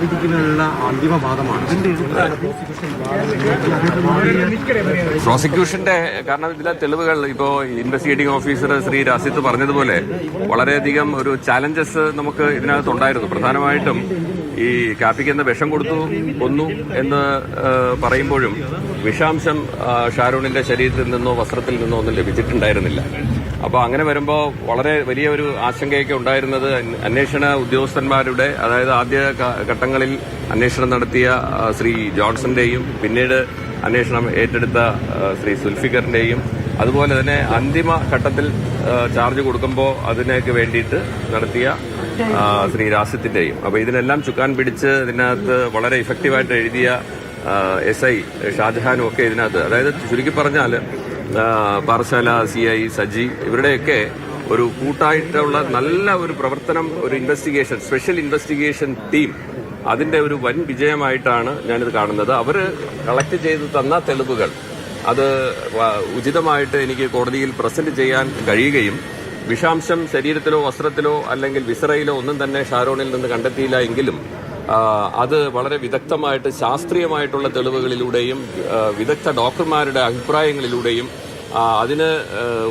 വിധിക്കുന്നതിനുള്ള അന്തിമവാദമാണ് പ്രോസിക്യൂഷന്റെ. കാരണം ഇതിലെ തെളിവുകൾ ഇപ്പോൾ ഇൻവെസ്റ്റിഗേറ്റിംഗ് ഓഫീസർ ശ്രീ രാസിത്ത് പറഞ്ഞതുപോലെ വളരെയധികം ഒരു ചാലഞ്ചസ് നമുക്ക് ഇതിനകത്തുണ്ടായിരുന്നു. പ്രധാനമായിട്ടും ഈ കാപ്പിക്ക് എന്ന വിഷം കൊടുത്തു കൊന്നു എന്ന് പറയുമ്പോഴും വിഷാംശം ഷാരൂണിന്റെ ശരീരത്തിൽ നിന്നോ വസ്ത്രത്തിൽ നിന്നോ ഒന്നും ലഭിച്ചിട്ടുണ്ടായിരുന്നില്ല. അപ്പോൾ അങ്ങനെ വരുമ്പോൾ വളരെ വലിയ ഒരു ആശങ്കയൊക്കെ ഉണ്ടായിരുന്നത് അന്വേഷണ ഉദ്യോഗസ്ഥന്മാരുടെ, അതായത് ആദ്യ ഘട്ടങ്ങളിൽ അന്വേഷണം നടത്തിയ ശ്രീ ജോൺസന്റെയും പിന്നീട് അന്വേഷണം ഏറ്റെടുത്ത ശ്രീ സുൽഫിക്കറിന്റെയും അതുപോലെ തന്നെ അന്തിമ ഘട്ടത്തിൽ ചാർജ് കൊടുക്കുമ്പോൾ അതിനൊക്കെ വേണ്ടിയിട്ട് നടത്തിയ ശ്രീ രാസിത്തിന്റെയും. അപ്പോൾ ഇതിനെല്ലാം ചുക്കാൻ പിടിച്ച് ഇതിനകത്ത് വളരെ ഇഫക്റ്റീവായിട്ട് എഴുതിയ SI ഷാജഹാനും ഒക്കെ ഇതിനകത്ത്, അതായത് ചുരുക്കി പറഞ്ഞാൽ പാറശാല CI സജി ഇവരുടെയൊക്കെ ഒരു കൂട്ടായിട്ടുള്ള നല്ല ഒരു പ്രവർത്തനം, ഒരു ഇൻവെസ്റ്റിഗേഷൻ, സ്പെഷ്യൽ ഇൻവെസ്റ്റിഗേഷൻ ടീം, അതിന്റെ ഒരു വൻ വിജയമായിട്ടാണ് ഞാനിത് കാണുന്നത്. അവർ കളക്ട് ചെയ്ത് തന്ന തെളിവുകൾ അത് ഉചിതമായിട്ട് എനിക്ക് കോടതിയിൽ പ്രസന്റ് ചെയ്യാൻ കഴിയുകയും വിഷാംശം ശരീരത്തിലോ വസ്ത്രത്തിലോ അല്ലെങ്കിൽ വിസറയിലോ ഒന്നും തന്നെ ഷാരോണിൽ നിന്ന് കണ്ടെത്തിയില്ല എങ്കിലും അത് വളരെ വിദഗ്ധമായിട്ട് ശാസ്ത്രീയമായിട്ടുള്ള തെളിവുകളിലൂടെയും വിദഗ്ധ ഡോക്ടർമാരുടെ അഭിപ്രായങ്ങളിലൂടെയും അതിന്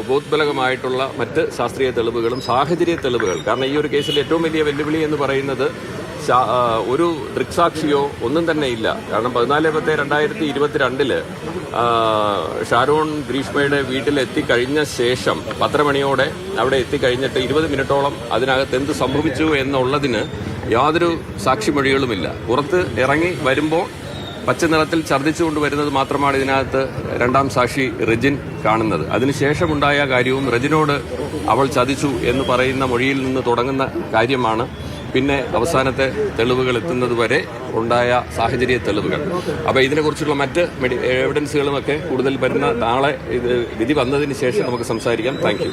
ഉപോത്ബലകമായിട്ടുള്ള മറ്റ് ശാസ്ത്രീയ തെളിവുകളും സാഹചര്യ തെളിവുകൾ. കാരണം ഈ ഒരു കേസിൽ ഏറ്റവും വലിയ വെല്ലുവിളി എന്ന് പറയുന്നത് ഒരു ദൃക്സാക്ഷിയോ ഒന്നും തന്നെ ഇല്ല. കാരണം 14/10/2022 ഷാരോൺ ഗ്രീഷ്മയുടെ വീട്ടിൽ എത്തിക്കഴിഞ്ഞ ശേഷം 10 മണിയോടെ അവിടെ എത്തിക്കഴിഞ്ഞിട്ട് 20 മിനിറ്റോളം അതിനകത്ത് എന്ത് സംഭവിച്ചു എന്നുള്ളതിന് യാതൊരു സാക്ഷിമൊഴികളുമില്ല. പുറത്ത് ഇറങ്ങി വരുമ്പോൾ പച്ച നിറത്തിൽ ഛർദ്ദിച്ചുകൊണ്ട് വരുന്നത് മാത്രമാണ് ഇതിനകത്ത് രണ്ടാം സാക്ഷി റെജിൻ കാണുന്നത്. അതിനുശേഷമുണ്ടായ കാര്യവും റെജിനോട് അവൾ ചതിച്ചു എന്ന് പറയുന്ന മൊഴിയിൽ നിന്ന് തുടങ്ങുന്ന കാര്യമാണ് പിന്നെ അവസാനത്തെ തെളിവുകൾ എത്തുന്നതുവരെ ഉണ്ടായ സാഹചര്യ തെളിവുകൾ. അപ്പോൾ ഇതിനെക്കുറിച്ചുള്ള മറ്റ് എവിഡൻസുകളുമൊക്കെ കൂടുതൽ വരുന്ന നാളെ ഇത് വിധി വന്നതിന് ശേഷം നമുക്ക് സംസാരിക്കാം. Thank you.